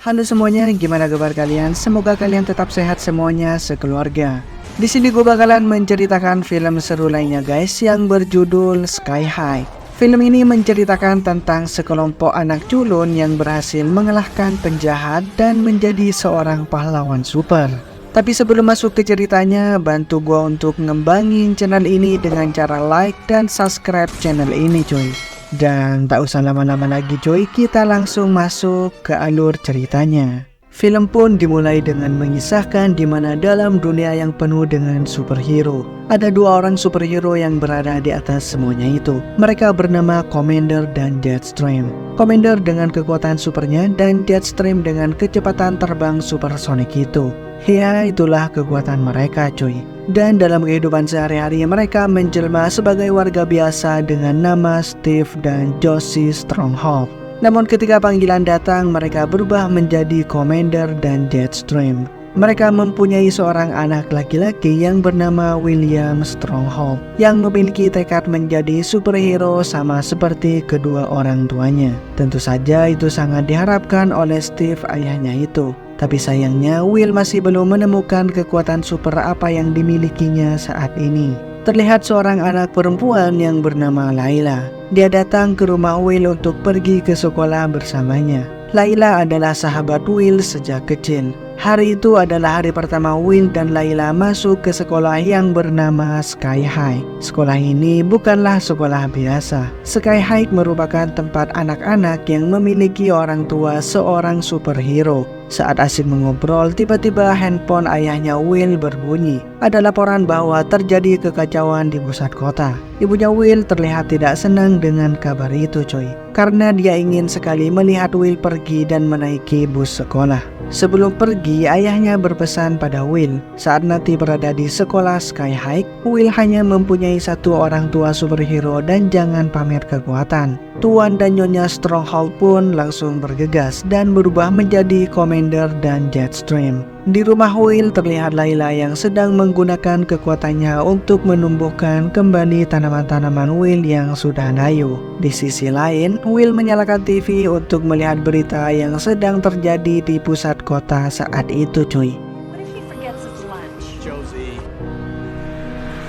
Halo semuanya, gimana kabar kalian? Semoga kalian tetap sehat semuanya sekeluarga. Di sini gue bakalan menceritakan film seru lainnya guys yang berjudul Sky High. Film ini menceritakan tentang sekelompok anak culun yang berhasil mengalahkan penjahat dan menjadi seorang pahlawan super. Tapi sebelum masuk ke ceritanya, bantu gue untuk ngembangin channel ini dengan cara like dan subscribe channel ini cuy. Dan tak usah lama-lama lagi cuy, kita langsung masuk ke alur ceritanya. Film pun dimulai dengan mengisahkan di mana dalam dunia yang penuh dengan superhero, ada dua orang superhero yang berada di atas semuanya itu. Mereka bernama Commander dan Jetstream. Commander dengan kekuatan supernya dan Jetstream dengan kecepatan terbang supersonik itu. Ya, itulah kekuatan mereka cuy. Dan dalam kehidupan sehari-hari mereka menjelma sebagai warga biasa dengan nama Steve dan Josie Stronghold. Namun ketika panggilan datang, mereka berubah menjadi Commander dan Jetstream. Mereka mempunyai seorang anak laki-laki yang bernama William Stronghold yang memiliki tekad menjadi superhero sama seperti kedua orang tuanya. Tentu saja itu sangat diharapkan oleh Steve ayahnya itu. Tapi sayangnya Will masih belum menemukan kekuatan super apa yang dimilikinya saat ini. Terlihat seorang anak perempuan yang bernama Layla. Dia datang ke rumah Will untuk pergi ke sekolah bersamanya. Layla adalah sahabat Will sejak kecil. Hari itu adalah hari pertama Will dan Layla masuk ke sekolah yang bernama Sky High. Sekolah ini bukanlah sekolah biasa. Sky High merupakan tempat anak-anak yang memiliki orang tua seorang superhero. Saat asik mengobrol, tiba-tiba handphone ayahnya Will berbunyi. Ada laporan bahwa terjadi kekacauan di pusat kota. Ibunya Will terlihat tidak senang dengan kabar itu coy, karena dia ingin sekali melihat Will pergi dan menaiki bus sekolah. Sebelum pergi, ayahnya berpesan pada Will, saat nanti berada di sekolah Sky High, Will hanya mempunyai satu orang tua superhero dan jangan pamer kekuatan. Tuan dan Nyonya Stronghold pun langsung bergegas dan berubah menjadi Commander dan Jetstream. Di rumah Will terlihat Layla yang sedang menggunakan kekuatannya untuk menumbuhkan kembali tanaman-tanaman Will yang sudah layu. Di sisi lain, Will menyalakan TV untuk melihat berita yang sedang terjadi di pusat kota saat itu cuy. What if he forgets his lunch? Josie.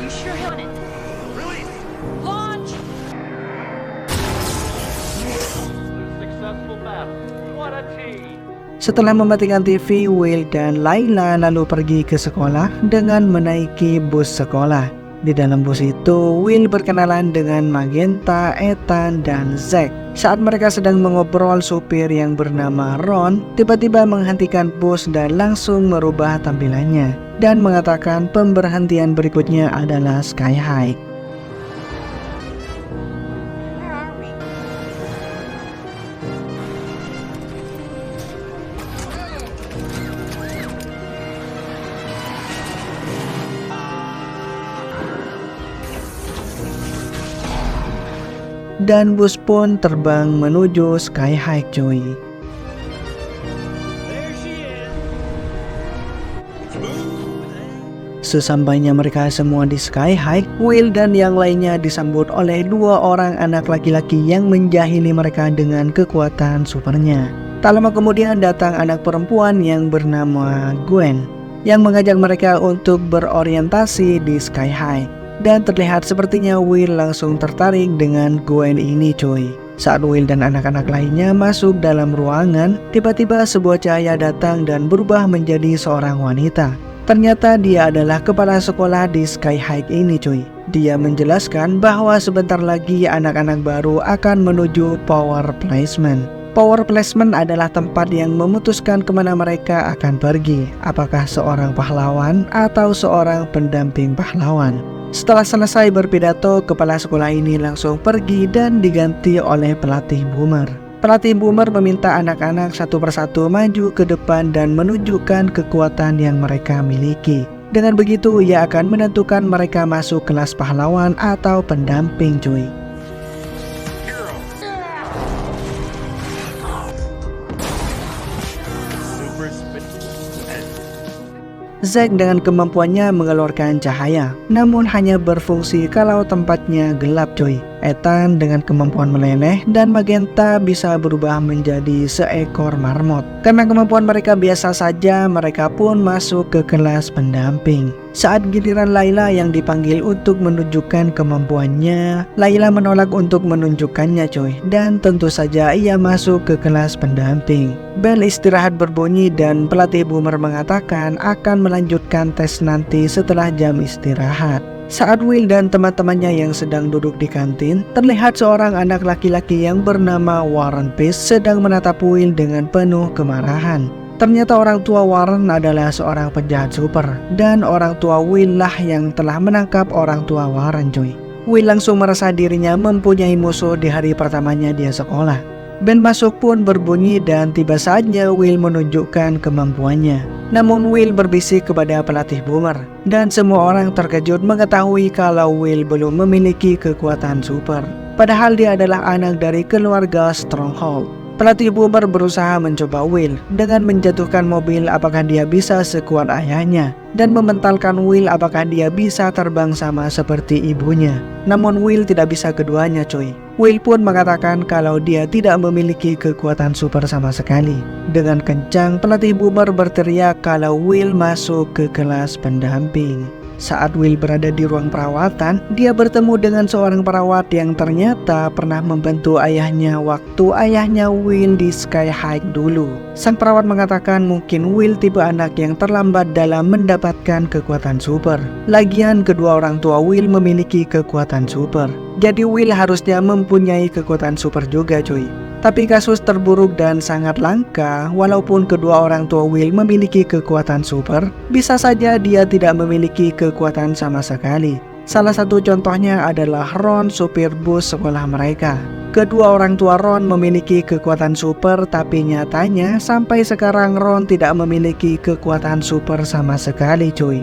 You sure he'll it? Really? Launch! Successful battle. What a team. Setelah mematikan TV, Will dan Layla lalu pergi ke sekolah dengan menaiki bus sekolah. Di dalam bus itu, Will berkenalan dengan Magenta, Ethan, dan Zack. Saat mereka sedang mengobrol, supir yang bernama Ron tiba-tiba menghentikan bus dan langsung merubah tampilannya dan mengatakan pemberhentian berikutnya adalah Sky High. Where are we? Dan bus pun terbang menuju Sky High cuy. There she is. Smooth. Sesampainya mereka semua di Sky High, Will dan yang lainnya disambut oleh dua orang anak laki-laki yang menjahili mereka dengan kekuatan supernya. Tak lama kemudian datang anak perempuan yang bernama Gwen yang mengajak mereka untuk berorientasi di Sky High. Dan terlihat sepertinya Will langsung tertarik dengan Gwen ini cuy. Saat Will dan anak-anak lainnya masuk dalam ruangan, tiba-tiba sebuah cahaya datang dan berubah menjadi seorang wanita. Ternyata dia adalah kepala sekolah di Sky High ini cuy. Dia menjelaskan bahwa sebentar lagi anak-anak baru akan menuju Power Placement. Power Placement adalah tempat yang memutuskan kemana mereka akan pergi, apakah seorang pahlawan atau seorang pendamping pahlawan. Setelah selesai berpidato, kepala sekolah ini langsung pergi dan diganti oleh pelatih Boomer. Pelatih Boomer meminta anak-anak satu persatu maju ke depan dan menunjukkan kekuatan yang mereka miliki. Dengan begitu, ia akan menentukan mereka masuk kelas pahlawan atau pendamping cuy. Super spin. Zack dengan kemampuannya mengeluarkan cahaya, namun hanya berfungsi kalau tempatnya gelap coy. Ethan dengan kemampuan meleleh dan Magenta bisa berubah menjadi seekor marmot. Karena kemampuan mereka biasa saja, mereka pun masuk ke kelas pendamping. Saat giliran Layla yang dipanggil untuk menunjukkan kemampuannya, Layla menolak untuk menunjukkannya coy. Dan tentu saja ia masuk ke kelas pendamping. Bel istirahat berbunyi dan pelatih Boomer mengatakan akan melanjutkan tes nanti setelah jam istirahat. Saat Will dan teman-temannya yang sedang duduk di kantin, terlihat seorang anak laki-laki yang bernama Warren Peace sedang menatap Will dengan penuh kemarahan. Ternyata orang tua Warren adalah seorang penjahat super, dan orang tua Will lah yang telah menangkap orang tua Warren cuy. Will langsung merasa dirinya mempunyai musuh di hari pertamanya dia sekolah. Bel masuk pun berbunyi dan tiba saatnya Will menunjukkan kemampuannya. Namun Will berbisik kepada pelatih Boomer, dan semua orang terkejut mengetahui kalau Will belum memiliki kekuatan super. Padahal dia adalah anak dari keluarga Stronghold. Pelatih Boomer berusaha mencoba Will dengan menjatuhkan mobil apakah dia bisa sekuat ayahnya, dan mementalkan Will apakah dia bisa terbang sama seperti ibunya. Namun Will tidak bisa keduanya coy. Will pun mengatakan kalau dia tidak memiliki kekuatan super sama sekali. Dengan kencang pelatih Boomer berteriak kalau Will masuk ke kelas pendamping. Saat Will berada di ruang perawatan, dia bertemu dengan seorang perawat yang ternyata pernah membantu ayahnya waktu ayahnya Will di Sky High dulu. Sang perawat mengatakan mungkin Will tipe anak yang terlambat dalam mendapatkan kekuatan super. Lagian kedua orang tua Will memiliki kekuatan super. Jadi Will harusnya mempunyai kekuatan super juga cuy. Tapi kasus terburuk dan sangat langka, walaupun kedua orang tua Will memiliki kekuatan super, bisa saja dia tidak memiliki kekuatan sama sekali. Salah satu contohnya adalah Ron, supir bus sekolah mereka. Kedua orang tua Ron memiliki kekuatan super, tapi nyatanya sampai sekarang Ron tidak memiliki kekuatan super sama sekali cuy.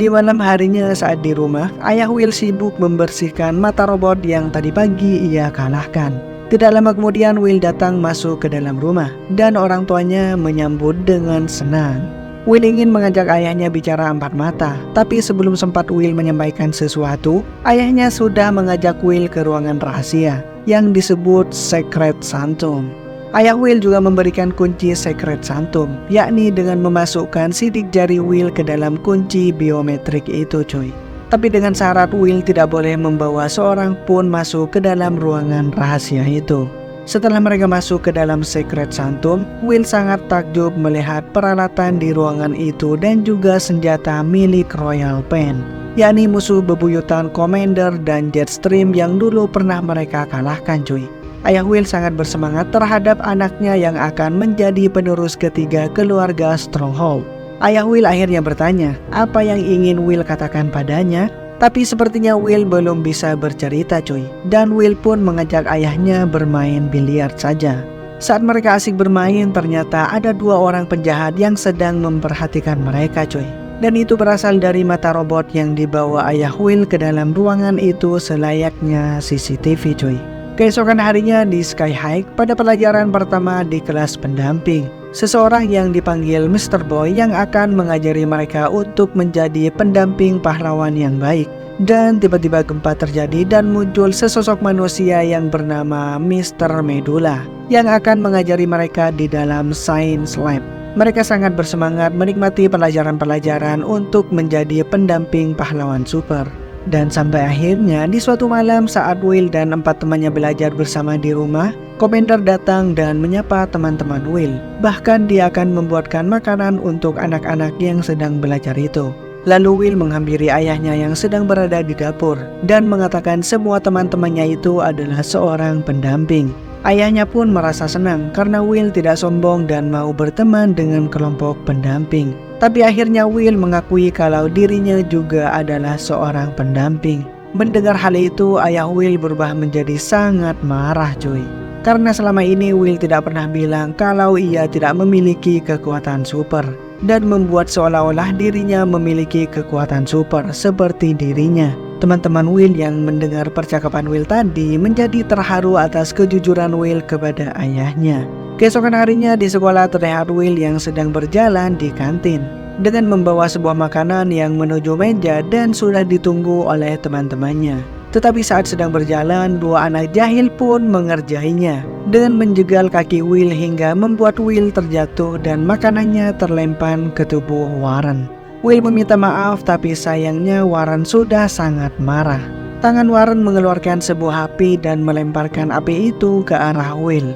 Di malam harinya saat di rumah, ayah Will sibuk membersihkan mata robot yang tadi pagi ia kalahkan. Tidak lama kemudian Will datang masuk ke dalam rumah dan orang tuanya menyambut dengan senang. Will ingin mengajak ayahnya bicara empat mata, tapi sebelum sempat Will menyampaikan sesuatu, ayahnya sudah mengajak Will ke ruangan rahasia yang disebut Secret Sanctum. Ayah Will juga memberikan kunci Secret Sanctum, yakni dengan memasukkan sidik jari Will ke dalam kunci biometrik itu cuy. Tapi dengan syarat Will tidak boleh membawa seorang pun masuk ke dalam ruangan rahasia itu. Setelah mereka masuk ke dalam Secret Sanctum, Will sangat takjub melihat peralatan di ruangan itu dan juga senjata milik Royal Pain, yakni musuh bebuyutan Commander dan Jetstream yang dulu pernah mereka kalahkan cuy. Ayah Will sangat bersemangat terhadap anaknya yang akan menjadi penerus ketiga keluarga Stronghold. Ayah Will akhirnya bertanya apa yang ingin Will katakan padanya, tapi sepertinya Will belum bisa bercerita cuy. Dan Will pun mengajak ayahnya bermain biliar saja. Saat mereka asik bermain, ternyata ada dua orang penjahat yang sedang memperhatikan mereka cuy. Dan itu berasal dari mata robot yang dibawa ayah Will ke dalam ruangan itu selayaknya CCTV cuy. Keesokan harinya di Sky High pada pelajaran pertama di kelas pendamping, seseorang yang dipanggil Mr. Boy yang akan mengajari mereka untuk menjadi pendamping pahlawan yang baik. Dan tiba-tiba gempa terjadi dan muncul sesosok manusia yang bernama Mr. Medulla yang akan mengajari mereka di dalam Science Lab. Mereka sangat bersemangat menikmati pelajaran-pelajaran untuk menjadi pendamping pahlawan super. Dan sampai akhirnya di suatu malam saat Will dan 4 temannya belajar bersama di rumah, Commander datang dan menyapa teman-teman Will. Bahkan dia akan membuatkan makanan untuk anak-anak yang sedang belajar itu. Lalu Will menghampiri ayahnya yang sedang berada di dapur dan mengatakan semua teman-temannya itu adalah seorang pendamping. Ayahnya pun merasa senang karena Will tidak sombong dan mau berteman dengan kelompok pendamping. Tapi akhirnya Will mengakui kalau dirinya juga adalah seorang pendamping. Mendengar hal itu, ayah Will berubah menjadi sangat marah cuy. Karena selama ini Will tidak pernah bilang kalau ia tidak memiliki kekuatan super, dan membuat seolah-olah dirinya memiliki kekuatan super seperti dirinya. Teman-teman Will yang mendengar percakapan Will tadi menjadi terharu atas kejujuran Will kepada ayahnya. Keesokan harinya di sekolah terlihat Will yang sedang berjalan di kantin. dengan membawa sebuah makanan yang menuju meja dan sudah ditunggu oleh teman-temannya. Tetapi saat sedang berjalan, dua anak jahil pun mengerjainya dengan menjegal kaki Will hingga membuat Will terjatuh dan makanannya terlempar ke tubuh Warren. Will meminta maaf, tapi sayangnya Warren sudah sangat marah. Tangan Warren mengeluarkan sebuah api dan melemparkan api itu ke arah Will.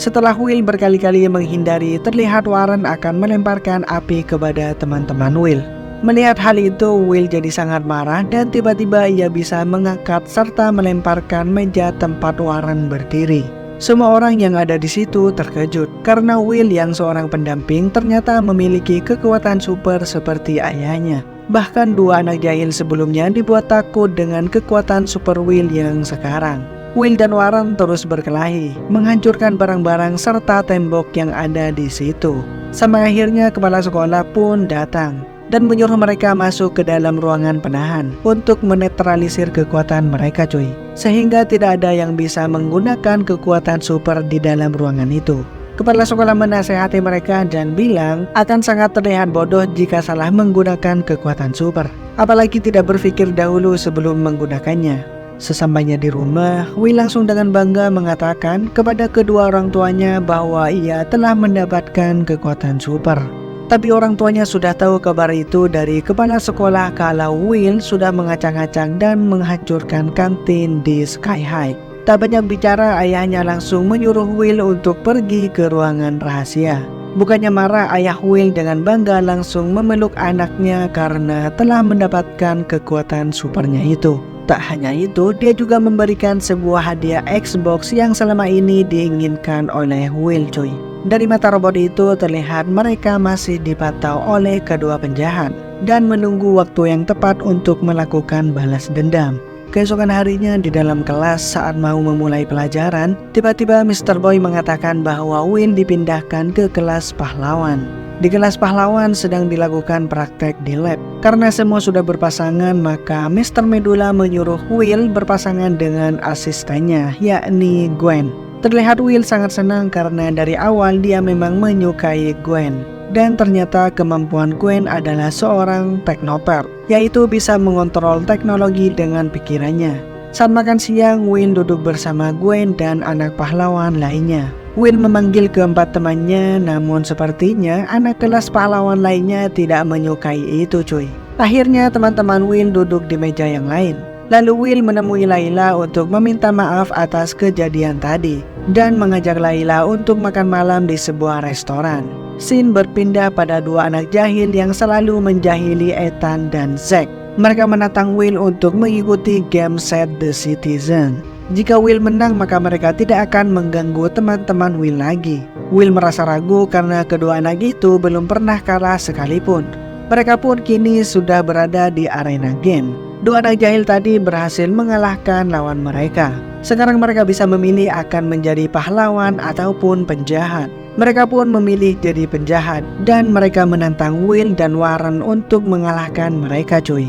Setelah Will berkali-kali menghindari, terlihat Warren akan melemparkan api kepada teman-teman Will. Melihat hal itu, Will jadi sangat marah dan tiba-tiba ia bisa mengangkat serta melemparkan meja tempat Warren berdiri. Semua orang yang ada di situ terkejut karena Will yang seorang pendamping ternyata memiliki kekuatan super seperti ayahnya. Bahkan dua anak jahil sebelumnya dibuat takut dengan kekuatan super Will yang sekarang. Will dan Warren terus berkelahi, menghancurkan barang-barang serta tembok yang ada di situ. Sampai akhirnya kepala sekolah pun datang dan menyuruh mereka masuk ke dalam ruangan penahan untuk menetralisir kekuatan mereka cuy. Sehingga tidak ada yang bisa menggunakan kekuatan super di dalam ruangan itu. Kepala sekolah menasehati mereka dan bilang akan sangat terlihat bodoh jika salah menggunakan kekuatan super. Apalagi tidak berpikir dahulu sebelum menggunakannya. Sesampainya di rumah, Will langsung dengan bangga mengatakan kepada kedua orang tuanya bahwa ia telah mendapatkan kekuatan super. Tapi orang tuanya sudah tahu kabar itu dari kepala sekolah kalau Will sudah mengacak-acak dan menghancurkan kantin di Sky High. Tak banyak bicara, ayahnya langsung menyuruh Will untuk pergi ke ruangan rahasia. Bukannya marah, ayah Will dengan bangga langsung memeluk anaknya karena telah mendapatkan kekuatan supernya itu. Tak hanya itu, dia juga memberikan sebuah hadiah Xbox yang selama ini diinginkan oleh Will cuy. Dari mata robot itu terlihat mereka masih dipantau oleh kedua penjahat dan menunggu waktu yang tepat untuk melakukan balas dendam. Keesokan harinya di dalam kelas saat mau memulai pelajaran, tiba-tiba Mr. Boy mengatakan bahwa Will dipindahkan ke kelas pahlawan. Di kelas pahlawan sedang dilakukan praktek di lab. Karena semua sudah berpasangan, maka Mr. Medula menyuruh Will berpasangan dengan asistennya, yakni Gwen. Terlihat Will sangat senang karena dari awal dia memang menyukai Gwen. Dan ternyata kemampuan Gwen adalah seorang teknoper, yaitu bisa mengontrol teknologi dengan pikirannya. Saat makan siang, Will duduk bersama Gwen dan anak pahlawan lainnya. Will memanggil keempat temannya, namun sepertinya anak kelas pahlawan lainnya tidak menyukai itu cuy. Akhirnya teman-teman Will duduk di meja yang lain. Lalu Will menemui Layla untuk meminta maaf atas kejadian tadi dan mengajak Layla untuk makan malam di sebuah restoran. Scene berpindah pada dua anak jahil yang selalu menjahili Ethan dan Zack. Mereka menantang Will untuk mengikuti game set The Citizen. Jika Will menang, maka mereka tidak akan mengganggu teman-teman Will lagi. Will merasa ragu karena kedua anak itu belum pernah kalah sekalipun. Mereka pun kini sudah berada di arena game. Dua anak jahil tadi berhasil mengalahkan lawan mereka. Sekarang mereka bisa memilih akan menjadi pahlawan ataupun penjahat. Mereka pun memilih jadi penjahat dan mereka menantang Will dan Warren untuk mengalahkan mereka cuy.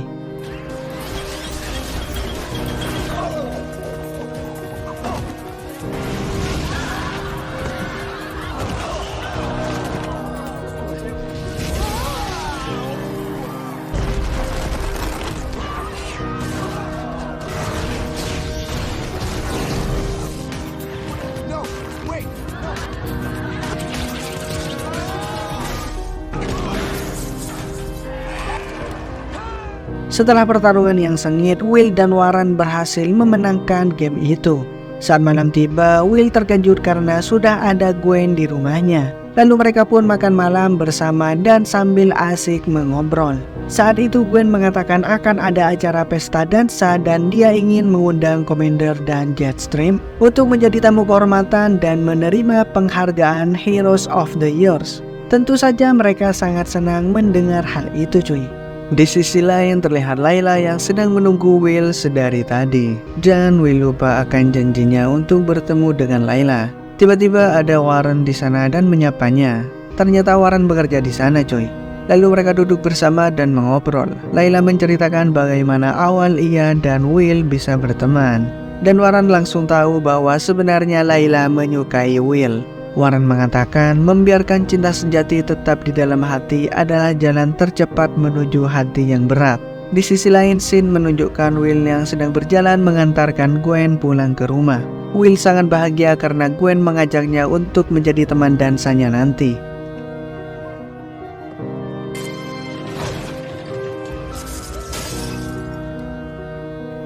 Setelah pertarungan yang sengit, Will dan Warren berhasil memenangkan game itu. Saat malam tiba, Will terkejut karena sudah ada Gwen di rumahnya. Lalu mereka pun makan malam bersama dan sambil asik mengobrol. Saat itu Gwen mengatakan akan ada acara pesta dansa dan dia ingin mengundang Commander dan Jetstream untuk menjadi tamu kehormatan dan menerima penghargaan Heroes of the Years. Tentu saja mereka sangat senang mendengar hal itu cuy. Di sisi lain terlihat Layla yang sedang menunggu Will sedari tadi. Dan Will lupa akan janjinya untuk bertemu dengan Layla. Tiba-tiba ada Warren di sana dan menyapanya. Ternyata Warren bekerja di sana coy. Lalu mereka duduk bersama dan mengobrol. Layla menceritakan bagaimana awal ia dan Will bisa berteman. Dan Warren langsung tahu bahwa sebenarnya Layla menyukai Will. Warren mengatakan membiarkan cinta sejati tetap di dalam hati adalah jalan tercepat menuju hati yang berat. Di sisi lain, scene menunjukkan Will yang sedang berjalan mengantarkan Gwen pulang ke rumah. Will sangat bahagia karena Gwen mengajaknya untuk menjadi teman dansanya nanti.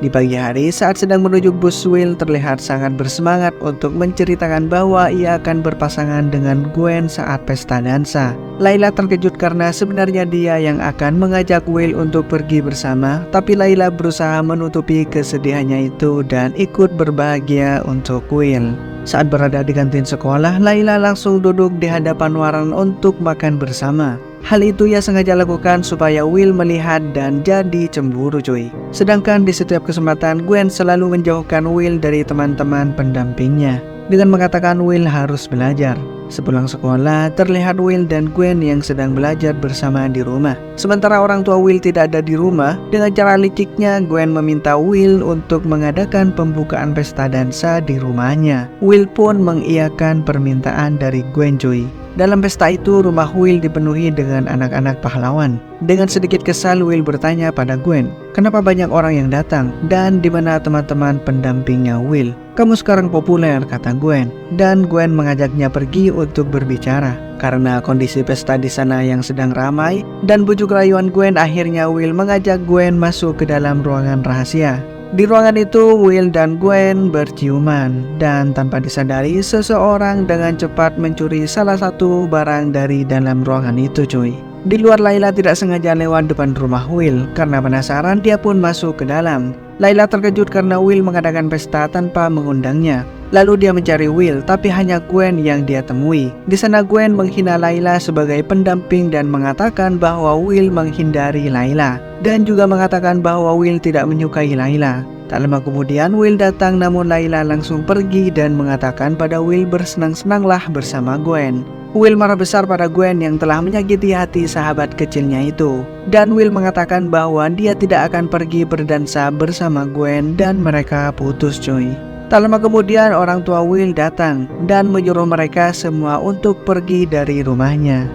Di pagi hari, saat sedang menuju bus, Will terlihat sangat bersemangat untuk menceritakan bahwa ia akan berpasangan dengan Gwen saat pesta dansa. Layla terkejut karena sebenarnya dia yang akan mengajak Will untuk pergi bersama, tapi Layla berusaha menutupi kesedihannya itu dan ikut berbahagia untuk Will. Saat berada di kantin sekolah, Layla langsung duduk di hadapan Warren untuk makan bersama. Hal itu ia sengaja lakukan supaya Will melihat dan jadi cemburu cuy. Sedangkan di setiap kesempatan Gwen selalu menjauhkan Will dari teman-teman pendampingnya dengan mengatakan Will harus belajar. Sepulang sekolah, terlihat Will dan Gwen yang sedang belajar bersama di rumah. Sementara orang tua Will tidak ada di rumah, dengan cara liciknya Gwen meminta Will untuk mengadakan pembukaan pesta dansa di rumahnya. Will pun mengiyakan permintaan dari Gwen cuy. Dalam pesta itu, rumah Will dipenuhi dengan anak-anak pahlawan. Dengan sedikit kesal, Will bertanya pada Gwen, kenapa banyak orang yang datang dan di mana teman-teman pendampingnya Will? Kamu sekarang populer, kata Gwen. Dan Gwen mengajaknya pergi untuk berbicara. Karena kondisi pesta di sana yang sedang ramai dan bujuk rayuan Gwen, akhirnya Will mengajak Gwen masuk ke dalam ruangan rahasia. Di ruangan itu, Will dan Gwen berciuman, dan tanpa disadari, seseorang dengan cepat mencuri salah satu barang dari dalam ruangan itu cuy. Di luar, Layla tidak sengaja lewat depan rumah Will. Karena penasaran, dia pun masuk ke dalam. Layla terkejut karena Will mengadakan pesta tanpa mengundangnya. Lalu dia mencari Will, tapi hanya Gwen yang dia temui. Di sana Gwen menghina Layla sebagai pendamping dan mengatakan bahwa Will menghindari Layla. Dan juga mengatakan bahwa Will tidak menyukai Layla. Tak lama kemudian Will datang, namun Layla langsung pergi dan mengatakan pada Will bersenang-senanglah bersama Gwen. Will marah besar pada Gwen yang telah menyakiti hati sahabat kecilnya itu. Dan Will mengatakan bahwa dia tidak akan pergi berdansa bersama Gwen dan mereka putus cuy. Tak lama kemudian orang tua Will datang dan menyuruh mereka semua untuk pergi dari rumahnya.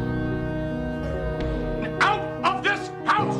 Out of this house!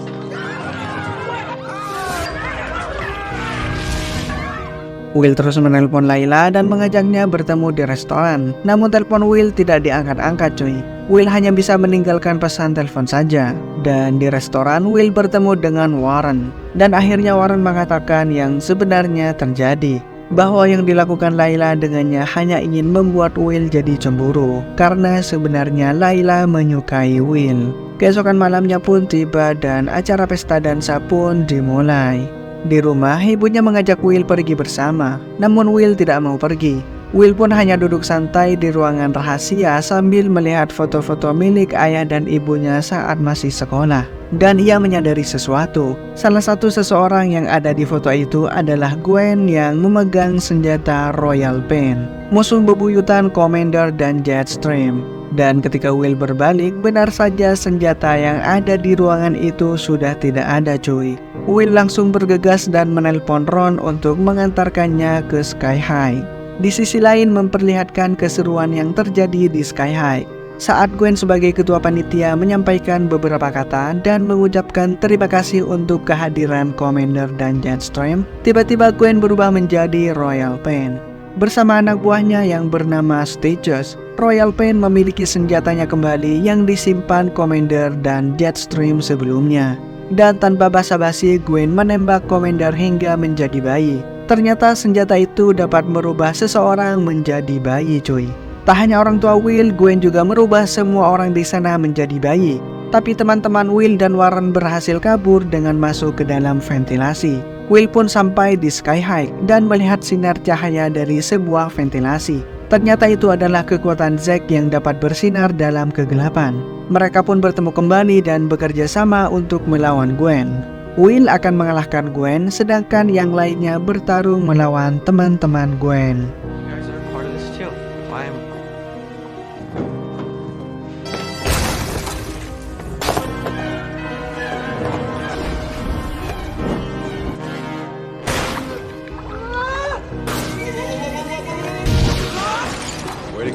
Will terus menelpon Layla dan mengajaknya bertemu di restoran. Namun telepon Will tidak diangkat-angkat cuy. Will hanya bisa meninggalkan pesan telepon saja. Dan di restoran Will bertemu dengan Warren. Dan akhirnya Warren mengatakan yang sebenarnya terjadi. Bahwa yang dilakukan Layla dengannya hanya ingin membuat Will jadi cemburu. Karena sebenarnya Layla menyukai Will. Keesokan malamnya pun tiba dan acara pesta dansa pun dimulai. Di rumah, ibunya mengajak Will pergi bersama. Namun Will tidak mau pergi. Will pun hanya duduk santai di ruangan rahasia sambil melihat foto-foto milik ayah dan ibunya saat masih sekolah. Dan ia menyadari sesuatu. Salah satu seseorang yang ada di foto itu adalah Gwen yang memegang senjata Royal Pain, musuh bebuyutan Commander dan Jetstream. Dan ketika Will berbalik, benar saja senjata yang ada di ruangan itu sudah tidak ada cuy. Will langsung bergegas dan menelpon Ron untuk mengantarkannya ke Sky High. Di sisi lain memperlihatkan keseruan yang terjadi di Sky High. Saat Gwen sebagai ketua panitia menyampaikan beberapa kata dan mengucapkan terima kasih untuk kehadiran Commander dan Jetstream, tiba-tiba Gwen berubah menjadi Royal Pain. Bersama anak buahnya yang bernama Stages, Royal Pain memiliki senjatanya kembali yang disimpan Commander dan Jetstream sebelumnya. Dan tanpa basa-basi, Gwen menembak Commander hingga menjadi bayi. Ternyata senjata itu dapat merubah seseorang menjadi bayi cuy. Tak hanya orang tua Will, Gwen juga merubah semua orang di sana menjadi bayi. Tapi teman-teman Will dan Warren berhasil kabur dengan masuk ke dalam ventilasi. Will pun sampai di Sky High dan melihat sinar cahaya dari sebuah ventilasi. Ternyata itu adalah kekuatan Zack yang dapat bersinar dalam kegelapan. Mereka pun bertemu kembali dan bekerja sama untuk melawan Gwen. Will akan mengalahkan Gwen, sedangkan yang lainnya bertarung melawan teman-teman Gwen. You guys are part of this too.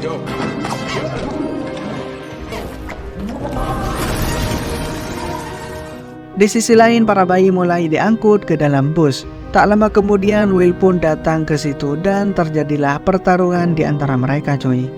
dope. Di sisi lain, para bayi mulai diangkut ke dalam bus. Tak lama kemudian, Will pun datang ke situ dan terjadilah pertarungan di antara mereka, coy.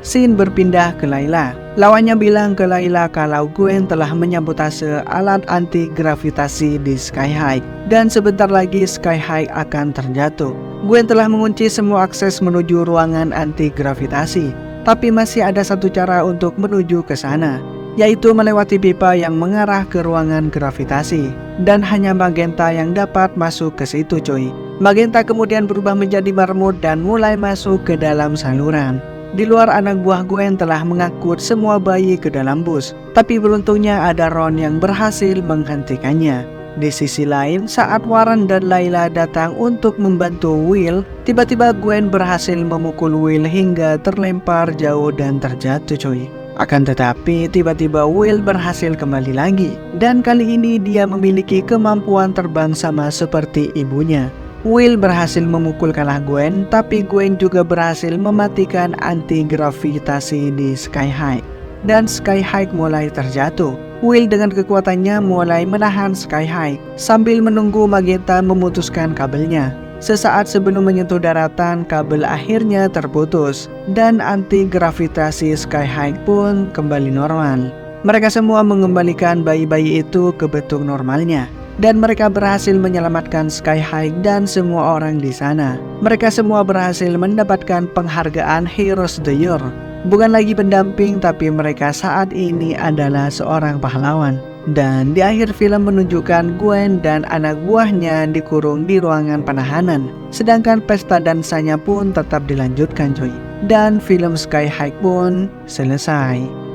Scene berpindah ke Layla. Lawannya bilang ke Layla kalau Gwen telah menyabotase alat anti-gravitasi di Sky High dan sebentar lagi Sky High akan terjatuh. Gwen telah mengunci semua akses menuju ruangan anti-gravitasi, tapi masih ada satu cara untuk menuju ke sana, yaitu melewati pipa yang mengarah ke ruangan gravitasi, dan hanya Magenta yang dapat masuk ke situ, coy. Magenta kemudian berubah menjadi marmut dan mulai masuk ke dalam saluran. Di luar, anak buah Gwen telah mengangkut semua bayi ke dalam bus, tapi beruntungnya ada Ron yang berhasil menghentikannya. Di sisi lain, saat Warren dan Layla datang untuk membantu Will, tiba-tiba Gwen berhasil memukul Will hingga terlempar jauh dan terjatuh, coy. Akan tetapi, tiba-tiba Will berhasil kembali lagi, dan kali ini dia memiliki kemampuan terbang sama seperti ibunya. Will berhasil memukul kalah Gwen, tapi Gwen juga berhasil mematikan anti-gravitasi di Sky High. Dan Sky High mulai terjatuh. Will dengan kekuatannya mulai menahan Sky High, sambil menunggu Magenta memutuskan kabelnya. Sesaat sebelum menyentuh daratan, kabel akhirnya terputus, dan anti-gravitasi Sky High pun kembali normal. Mereka semua mengembalikan bayi-bayi itu ke bentuk normalnya. Dan mereka berhasil menyelamatkan Sky High dan semua orang di sana. Mereka semua berhasil mendapatkan penghargaan Heroes the Year. Bukan lagi pendamping, tapi mereka saat ini adalah seorang pahlawan. Dan di akhir film menunjukkan Gwen dan anak buahnya dikurung di ruangan penahanan. Sedangkan pesta dansanya pun tetap dilanjutkan, coy. Dan film Sky High pun selesai.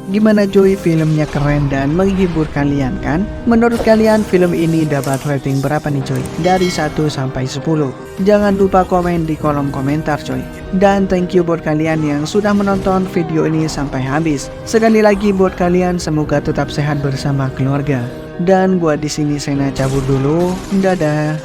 Gimana coy, filmnya keren dan menghibur kalian kan? Menurut kalian film ini dapat rating berapa nih coy? Dari 1 sampai 10. Jangan lupa komen di kolom komentar coy. Dan thank you buat kalian yang sudah menonton video ini sampai habis. Sekali lagi buat kalian, semoga tetap sehat bersama keluarga. Dan buat di sini Sena cabut dulu. Dadah.